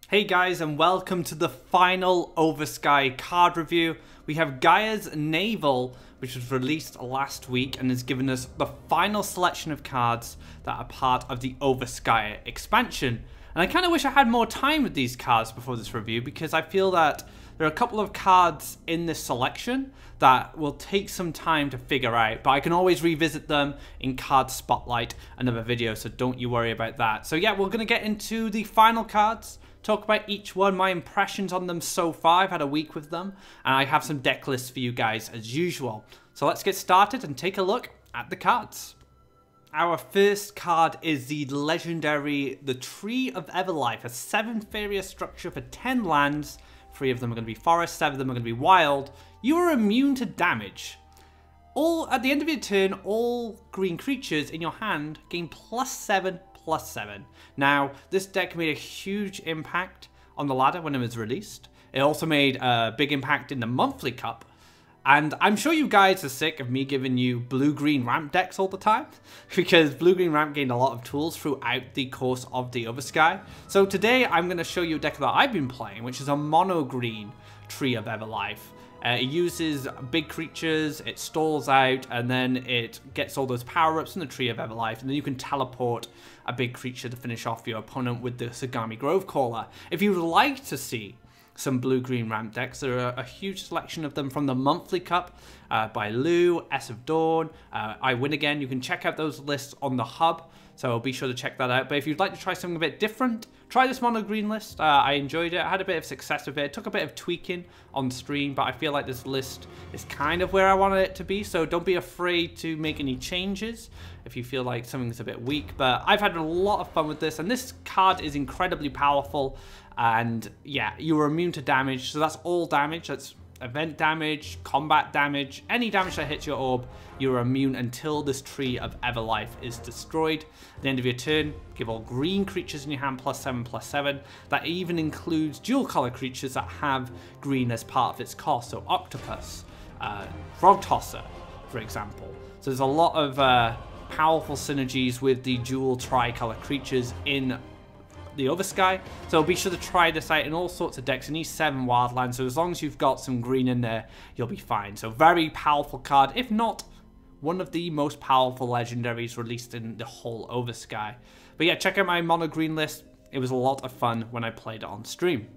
Hey guys, and welcome to the final Oversky card review. We have Gaia's Naval, which was released last week and has given us the final selection of cards that are part of the Oversky expansion. And I kind of wish I had more time with these cards before this review, because I feel that there are a couple of cards in this selection that will take some time to figure out, but I can always revisit them in Card Spotlight, another video, so don't you worry about that. So yeah, we're going to get into the final cards, talk about each one, my impressions on them so far. I've had a week with them, and I have some deck lists for you guys as usual. So let's get started and take a look at the cards. Our first card is the legendary The Tree of Everlife, a 7 Faeria structure for 10 lands. 3 of them are going to be forest, 7 of them are going to be wild. You are immune to damage. At the end of your turn, all green creatures in your hand gain +7/+7. Now, this deck made a huge impact on the ladder when it was released. It also made a big impact in the monthly cup. And I'm sure you guys are sick of me giving you blue-green ramp decks all the time, because blue-green ramp gained a lot of tools throughout the course of the Oversky. So today I'm going to show you a deck that I've been playing, which is a mono-green Tree of Everlife. It uses big creatures, it stalls out, and then it gets all those power-ups from the Tree of Everlife, and then you can teleport a big creature to finish off your opponent with the Sagami Grovecaller. If you would like to see some blue-green ramp decks, there are a huge selection of them from the monthly cup by Lou, S of Dawn, I Win Again. You can check out those lists on the hub, so be sure to check that out. But if you'd like to try something a bit different, try this mono green list. I enjoyed it. I had a bit of success with it. It took a bit of tweaking on stream, but I feel like this list is kind of where I wanted it to be, so don't be afraid to make any changes if you feel like something's a bit weak. But I've had a lot of fun with this, and this card is incredibly powerful. And yeah, you are immune to damage, so that's all damage. That's event damage, combat damage, any damage that hits your orb, you're immune until this Tree of Everlife is destroyed. At the end of your turn, give all green creatures in your hand +7/+7. That even includes dual color creatures that have green as part of its cost, so Octopus, Frog Tosser, for example. So there's a lot of powerful synergies with the dual tricolor creatures in the Oversky, so be sure to try this out in all sorts of decks. You need 7 wildlands, so as long as you've got some green in there, you'll be fine. So very powerful card, if not one of the most powerful legendaries released in the whole Oversky. But yeah, check out my mono green list. It was a lot of fun when I played it on stream.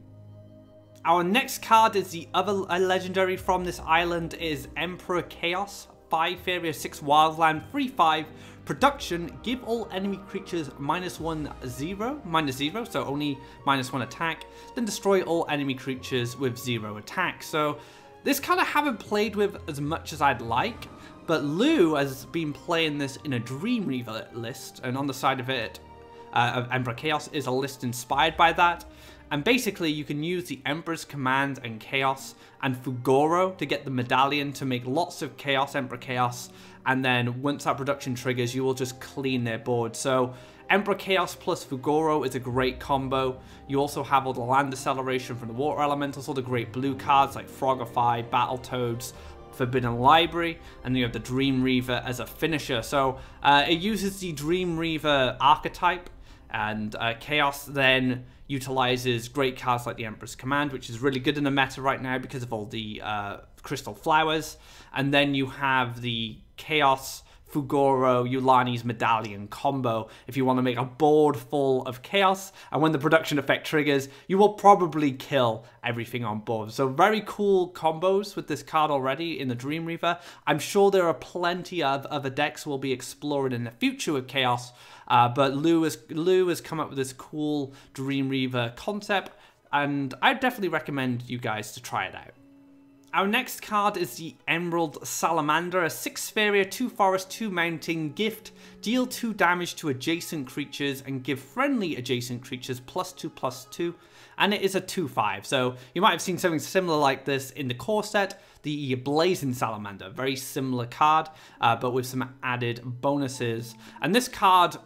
Our next card is the other legendary from this island. It is Emperor Chaos, 5 Faeria, 6 wildland, 3/5. Production, give all enemy creatures -1/0, so only -1 attack, then destroy all enemy creatures with 0 attack. So this kind of haven't played with as much as I'd like, but Lou has been playing this in a Dreamweaver list, and on the side of it, of Emperor Chaos, is a list inspired by that. And basically, you can use the Emperor's Command and Chaos and Fugoro to get the medallion to make lots of Chaos, Emperor Chaos, and then once that production triggers, you will just clean their board. So Emperor Chaos plus Fugoro is a great combo. You also have all the land acceleration from the water elementals, all the great blue cards like Frogify, Battletoads, Forbidden Library, and then you have the Dreamweaver as a finisher. So it uses the Dreamweaver archetype, and Chaos then utilizes great cards like the Emperor's Command, which is really good in the meta right now because of all the crystal flowers. And then you have the Chaos Fugoro Yulani's Medallion combo if you want to make a board full of Chaos, and when the production effect triggers, you will probably kill everything on board. So very cool combos with this card already in the Dreamweaver. I'm sure there are plenty of other decks we'll be exploring in the future with Chaos, but Lou has come up with this cool Dreamweaver concept, and I'd definitely recommend you guys to try it out. Our next card is the Emerald Salamander, a 6 Faeria, 2 forest, 2 mountain gift. Deal 2 damage to adjacent creatures and give friendly adjacent creatures +2/+2. And it is a 2/5. So you might have seen something similar like this in the core set, the Blazing Salamander. Very similar card, but with some added bonuses. And this card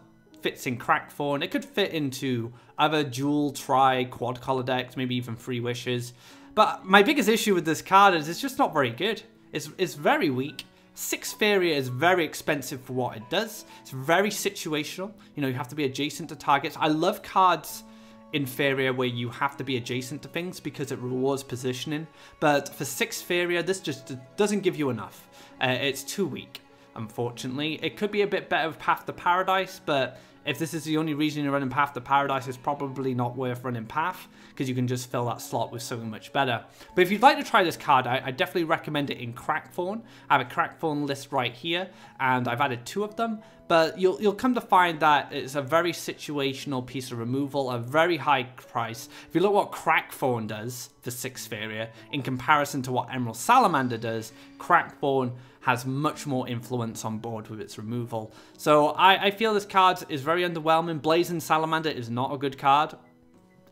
fits in Cracked Thorn. It could fit into other dual, quad color decks, maybe even 3 wishes. But my biggest issue with this card is it's just not very good. It's very weak. 6 Faeria is very expensive for what it does. It's very situational. You know, you have to be adjacent to targets. I love cards in Faeria where you have to be adjacent to things because it rewards positioning. But for 6 Faeria, this just doesn't give you enough. It's too weak, unfortunately. It could be a bit better with Path to Paradise, but if this is the only reason you're running Path to Paradise, it's probably not worth running Path, because you can just fill that slot with something much better. But if you'd like to try this card, I definitely recommend it in Crackthorn. I have a Crackthorn list right here, and I've added 2 of them. But you'll come to find that it's a very situational piece of removal, a very high price. If you look what Crackthorn does for 6 Faeria, in comparison to what Emerald Salamander does, Crackthorn has much more influence on board with its removal. So I feel this card is very underwhelming. Blazing Salamander is not a good card.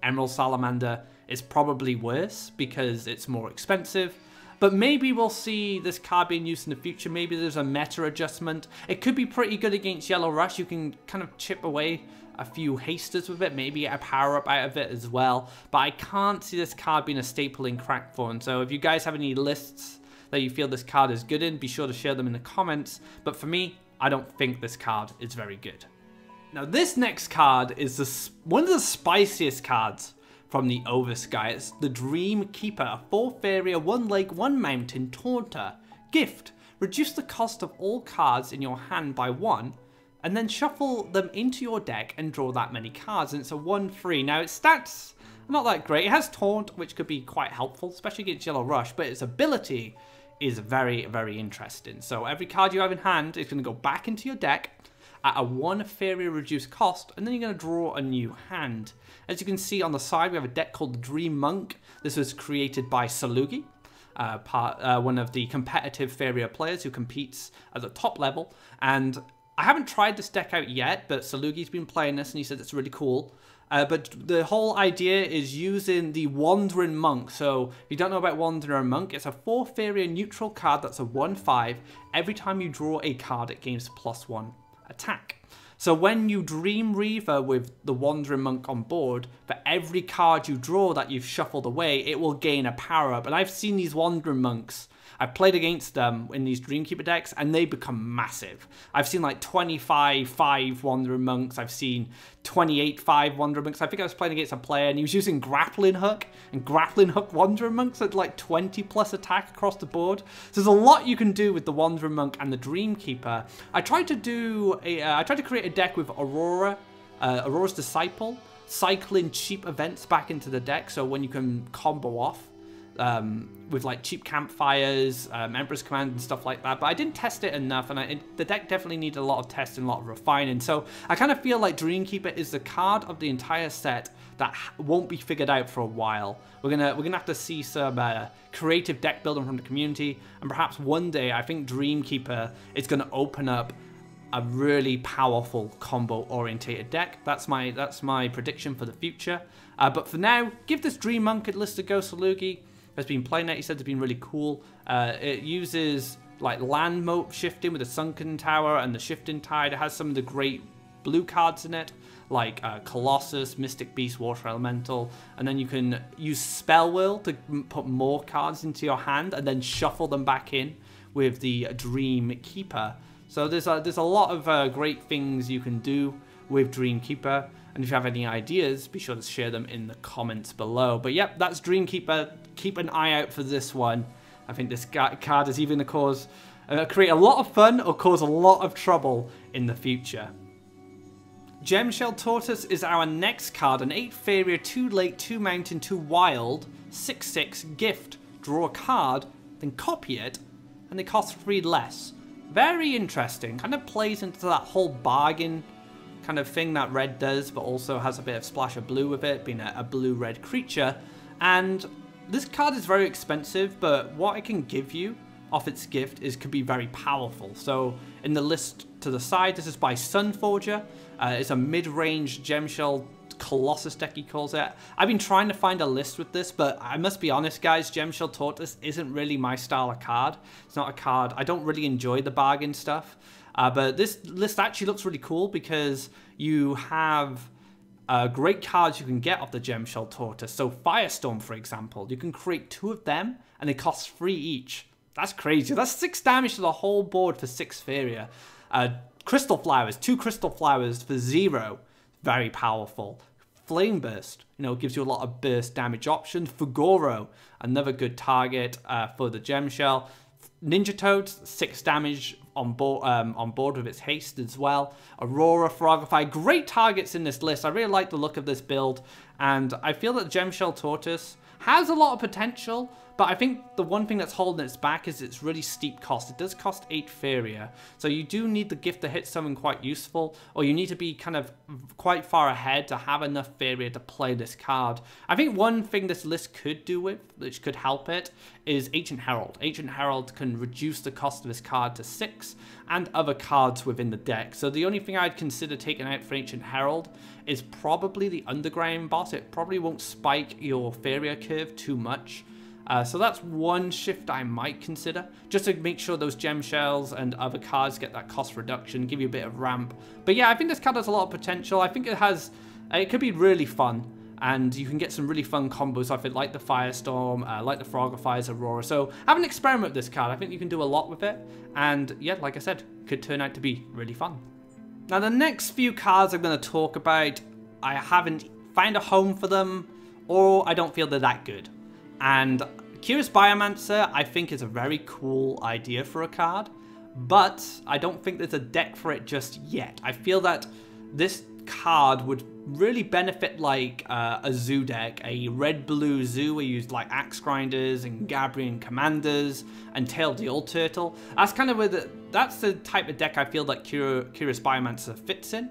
Emerald Salamander is probably worse because it's more expensive. But maybe we'll see this card being used in the future. Maybe there's a meta adjustment. It could be pretty good against Yellow Rush. You can kind of chip away a few hasters with it, maybe get a power-up out of it as well. But I can't see this card being a staple in Crackthorn. So if you guys have any lists that you feel this card is good in, be sure to share them in the comments. But for me, I don't think this card is very good. Now this next card is one of the spiciest cards from the Oversky. It's the Dream Keeper, a 4 Faeria, 1 Lake, 1 Mountain Taunter. Gift: reduce the cost of all cards in your hand by 1, and then shuffle them into your deck and draw that many cards. And it's a 1/3. Now its stats are not that great. It has Taunt, which could be quite helpful, especially against Yellow Rush, but its ability is very, very interesting. So every card you have in hand is going to go back into your deck at a 1 Faeria reduced cost, and then you're going to draw a new hand. As you can see on the side, we have a deck called the Dream Monk. This was created by Salugi, one of the competitive Faeria players who competes at the top level. And I haven't tried this deck out yet, but Salugi's been playing this and he said it's really cool. But the whole idea is using the Wandering Monk. So if you don't know about Wandering Monk, it's a 4 Faeria neutral card that's a 1/5. Every time you draw a card, it gains +1 attack. So when you Dream Reaver with the Wandering Monk on board, for every card you draw that you've shuffled away, it will gain a power-up. And I've seen these Wandering Monks, I've played against them in these Dreamkeeper decks, and they become massive. I've seen like 25/5 Wandering Monks. I've seen 28/5 Wandering Monks. I think I was playing against a player, and he was using Grappling Hook, and Grappling Hook Wandering Monks at like 20+ attack across the board. So there's a lot you can do with the Wandering Monk and the Dreamkeeper. I tried to create a deck with Aurora, Aurora's Disciple, cycling cheap events back into the deck, so when you can combo off with like cheap campfires, Emperor's Command and stuff like that. But I didn't test it enough, and the deck definitely needed a lot of testing, a lot of refining. So I kind of feel like Dreamkeeper is the card of the entire set that won't be figured out for a while. We're gonna have to see some creative deck building from the community, and perhaps one day I think Dreamkeeper is gonna open up a really powerful combo orientated deck. That's my prediction for the future. But for now, give this Dream Monk a list to go. Salugi has been playing it. He said it's been really cool. It uses like land moat shifting with the Sunken Tower and the Shifting Tide. It has some of the great blue cards in it, like Colossus, Mystic Beast, Water Elemental, and then you can use Spell Wheel to put more cards into your hand and then shuffle them back in with the Dream Keeper. So there's a lot of great things you can do with Dreamkeeper, and if you have any ideas, be sure to share them in the comments below. But yep, that's Dreamkeeper. Keep an eye out for this one. I think this card is either going to create a lot of fun or cause a lot of trouble in the future. Gemshell Tortoise is our next card, an 8 Faeria, 2 Lake, 2 Mountain, 2 Wild, 6/6 gift. Draw a card, then copy it, and they cost 3 less. Very interesting. Kind of plays into that whole bargain kind of thing that red does, but also has a bit of splash of blue with it, being a blue-red creature. And this card is very expensive, but what it can give you off its gift could be very powerful. So in the list to the side, this is by Sunforger. It's a mid-range Gemshell Colossus deck, he calls it. I've been trying to find a list with this, but I must be honest, guys, Gemshell Tortoise isn't really my style of card. It's not a card. I don't really enjoy the bargain stuff. But this list actually looks really cool because you have great cards you can get off the Gemshell Tortoise. So Firestorm, for example, you can create 2 of them, and they cost 3 each. That's crazy. That's 6 damage to the whole board for 6 Faeria. Crystal Flowers, 2 Crystal Flowers for 0. Very powerful. Flame Burst, you know, gives you a lot of burst damage options. Fugoro, another good target for the Gemshell. Ninja Toads, 6 damage on board with its haste as well. Aurora, Frogify, great targets in this list. I really like the look of this build, and I feel that Gemshell Tortoise has a lot of potential, but I think the one thing that's holding its back is its really steep cost. It does cost 8 Faeria, so you do need the gift to hit someone quite useful, or you need to be kind of quite far ahead to have enough Faeria to play this card. I think one thing this list could do with, which could help it, is Ancient Herald. Ancient Herald can reduce the cost of this card to 6, and other cards within the deck. So the only thing I'd consider taking out for Ancient Herald is probably the Underground boss. It probably won't spike your Faeria curve too much. So that's one shift I might consider, just to make sure those Gemshells and other cards get that cost reduction, give you a bit of ramp. But yeah, I think this card has a lot of potential. I think it could be really fun, and you can get some really fun combos off it, like the Firestorm, like the Frogify's Aurora. So have an experiment with this card. I think you can do a lot with it, and yeah, like I said, could turn out to be really fun. Now the next few cards I'm going to talk about, I haven't found a home for them, or I don't feel they're that good. And Curious Biomancer, I think, is a very cool idea for a card, but I don't think there's a deck for it just yet. I feel that this card would really benefit like a zoo deck, a red-blue zoo where you use like Axe Grinders and Gabrian Commanders and Tail the Old Turtle. That's kind of where that's the type of deck I feel that Curious Biomancer fits in.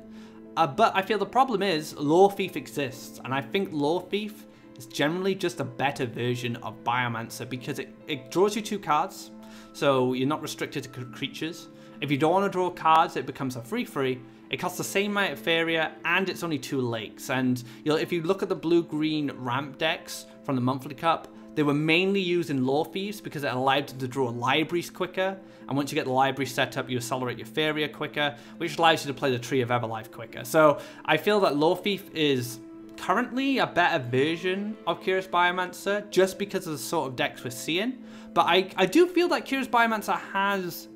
But I feel the problem is Lore Thief exists, and I think Lore Thief is generally just a better version of Biomancer because it draws you 2 cards, so you're not restricted to creatures. If you don't want to draw cards, it becomes a free. It costs the same amount of Faeria, and it's only 2 lakes. And if you look at the blue-green ramp decks from the Monthly Cup, they were mainly used in Lore Thieves because it allowed you to draw libraries quicker, and once you get the library set up, you accelerate your Faeria quicker, which allows you to play the Tree of Everlife quicker. So I feel that Lore Thief is currently a better version of Curious Biomancer just because of the sort of decks we're seeing. But I do feel that Curious Biomancer has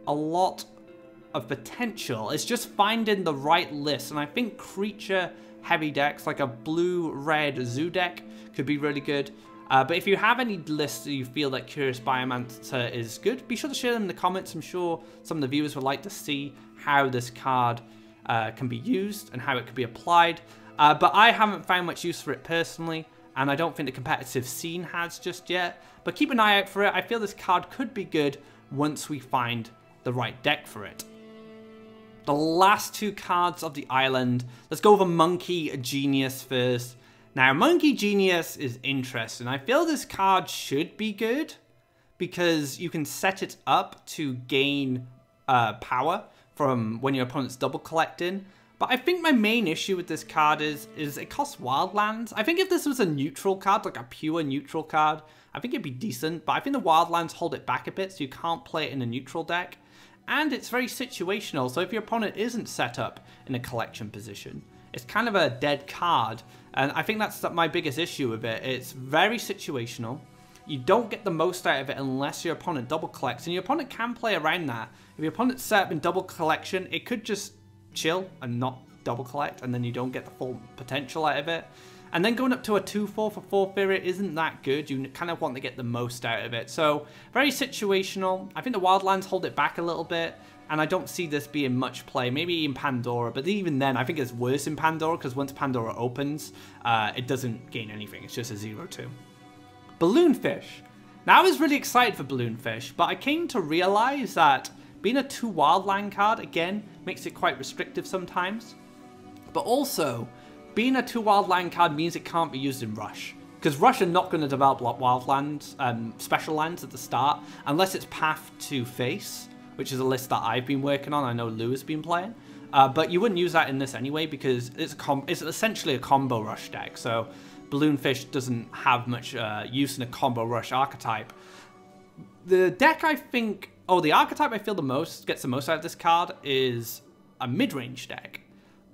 a lot of potential. It's just finding the right list, and I think creature heavy decks like a blue-red zoo deck could be really good. But if you have any lists that you feel that Curious Biomancer is good, be sure to share them in the comments. I'm sure some of the viewers would like to see how this card can be used and how it could be applied. But I haven't found much use for it personally, and I don't think the competitive scene has just yet. But keep an eye out for it. I feel this card could be good once we find the right deck for it. The last 2 cards of the island. Let's go over Monkey Genius first. Now, Monkey Genius is interesting. I feel this card should be good because you can set it up to gain power from when your opponent's double collecting. But I think my main issue with this card is it costs Wildlands. I think if this was a neutral card, like a pure neutral card, I think it'd be decent. But I think the Wildlands hold it back a bit, so you can't play it in a neutral deck. And it's very situational, so if your opponent isn't set up in a collection position, it's kind of a dead card. And I think that's my biggest issue with it. It's very situational. You don't get the most out of it unless your opponent double collects. And your opponent can play around that. If your opponent's set up in double collection, it could just chill and not double collect, and then you don't get the full potential out of it. And then going up to a 2-4 for 4 Faeria isn't that good. You kind of want to get the most out of it. So very situational. I think the Wildlands hold it back a little bit, and I don't see this being much play. Maybe in Pandora, but even then I think it's worse in Pandora because once Pandora opens, it doesn't gain anything. It's just a 0-2. Balloonfish. Now I was really excited for Balloonfish, but I came to realize that being a 2 Wildland card, again, makes it quite restrictive sometimes. But also, being a 2 Wildland card means it can't be used in Rush. Because Rush are not going to develop Wildlands, special lands at the start, unless it's Path to Face, which is a list that I've been working on. I know Lou has been playing. But you wouldn't use that in this anyway, because it's essentially a combo Rush deck. So Balloonfish doesn't have much use in a combo Rush archetype. The deck I think... Oh, the archetype I feel gets the most out of this card is a mid-range deck.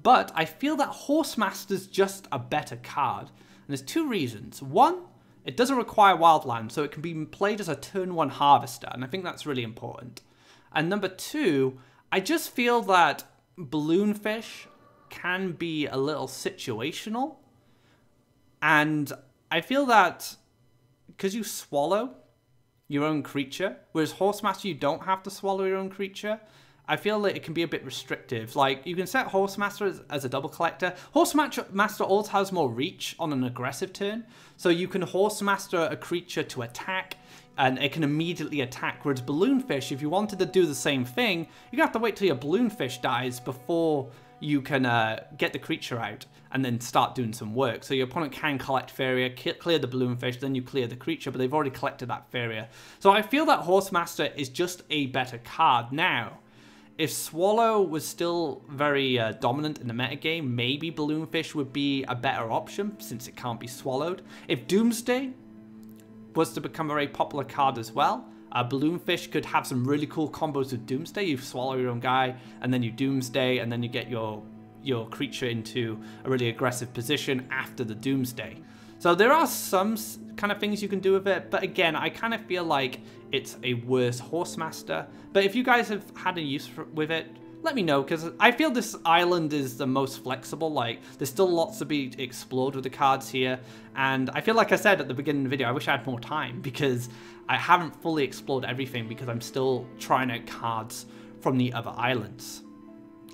But I feel that Horsemaster's just a better card. And there's 2 reasons. One, it doesn't require Wildland, so it can be played as a turn 1 harvester, and I think that's really important. And number 2, I just feel that Balloonfish can be a little situational. And I feel that because you swallow your own creature, whereas Horsemaster you don't have to swallow your own creature, I feel like it can be a bit restrictive. Like, you can set Horsemaster as a double collector. Horsemaster also has more reach on an aggressive turn, so you can Horsemaster a creature to attack, and it can immediately attack. Whereas Balloonfish, if you wanted to do the same thing, you're gonna have to wait till your Balloonfish dies before you can get the creature out and then start doing some work. So your opponent can collect Faeria, clear the Balloonfish, then you clear the creature, but they've already collected that Faeria. So I feel that Horsemaster is just a better card. Now, if Swallow was still very dominant in the metagame, maybe Balloonfish would be a better option since it can't be swallowed. If Doomsday was to become a very popular card as well, Balloonfish could have some really cool combos with Doomsday. You swallow your own guy, and then you Doomsday, and then you get your creature into a really aggressive position after the Doomsday. So there are some kind of things you can do with it, but again, I kind of feel like it's a worse Horsemaster. But if you guys have had a use with it, let me know, because I feel this island is the most flexible. Like, there's still lots to be explored with the cards here, and I feel like I said at the beginning of the video, I wish I had more time, because I haven't fully explored everything, because I'm still trying out cards from the other islands.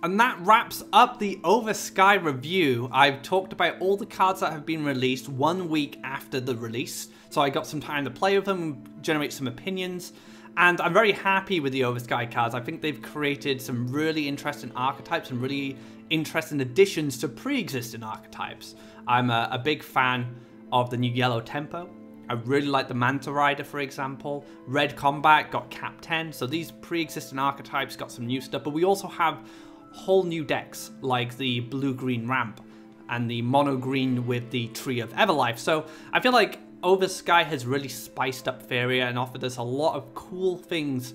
And that wraps up the Oversky review. I've talked about all the cards that have been released 1 week after the release, so I got some time to play with them, generate some opinions, and I'm very happy with the Oversky cards. I think they've created some really interesting archetypes and really interesting additions to pre-existing archetypes. I'm a big fan of the new Yellow Tempo. I really like the Manta Rider, for example. Red Combat got Cap 10, so these pre-existing archetypes got some new stuff, but we also have whole new decks like the blue-green ramp and the mono-green with the Tree of Everlife. So I feel like Oversky has really spiced up Faeria and offered us a lot of cool things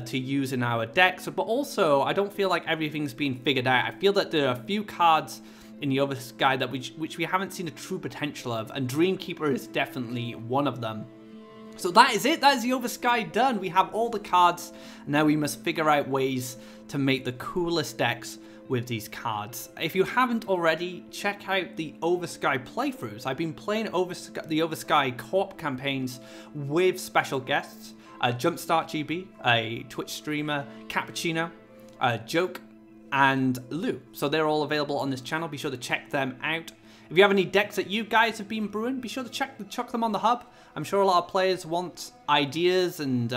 to use in our decks, but also I don't feel like everything's been figured out. I feel that there are a few cards in the Oversky that which we haven't seen the true potential of, and Dreamkeeper is definitely one of them. So that is it. That is the Oversky done. We have all the cards. Now we must figure out ways to make the coolest decks with these cards. If you haven't already, check out the Oversky playthroughs. I've been playing the Oversky co-op campaigns with special guests. Jumpstart GB, a Twitch streamer, Cappuccino, Joke, and Lou. So they're all available on this channel. Be sure to check them out. If you have any decks that you guys have been brewing, be sure to chuck them on the hub. I'm sure a lot of players want ideas and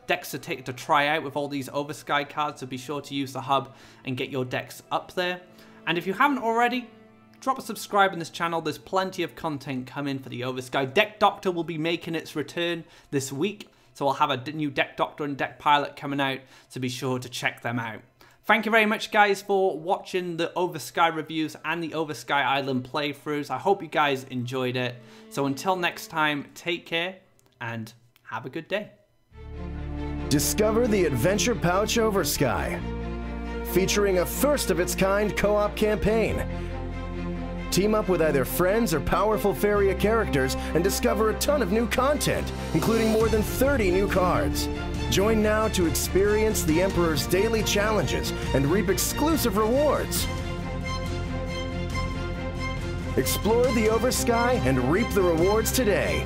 decks to try out with all these Oversky cards, so be sure to use the hub and get your decks up there. And if you haven't already, drop a subscribe on this channel. There's plenty of content coming for the Oversky. Deck Doctor will be making its return this week, so I'll have a new Deck Doctor and Deck Pilot coming out, so be sure to check them out. Thank you very much, guys, for watching the Oversky reviews and the Oversky Island playthroughs. I hope you guys enjoyed it. So until next time, take care and have a good day. Discover the Adventure Pouch Oversky, featuring a first-of-its-kind co-op campaign. Team up with either friends or powerful Faeria characters and discover a ton of new content, including more than 30 new cards. Join now to experience the Emperor's daily challenges and reap exclusive rewards. Explore the Oversky and reap the rewards today.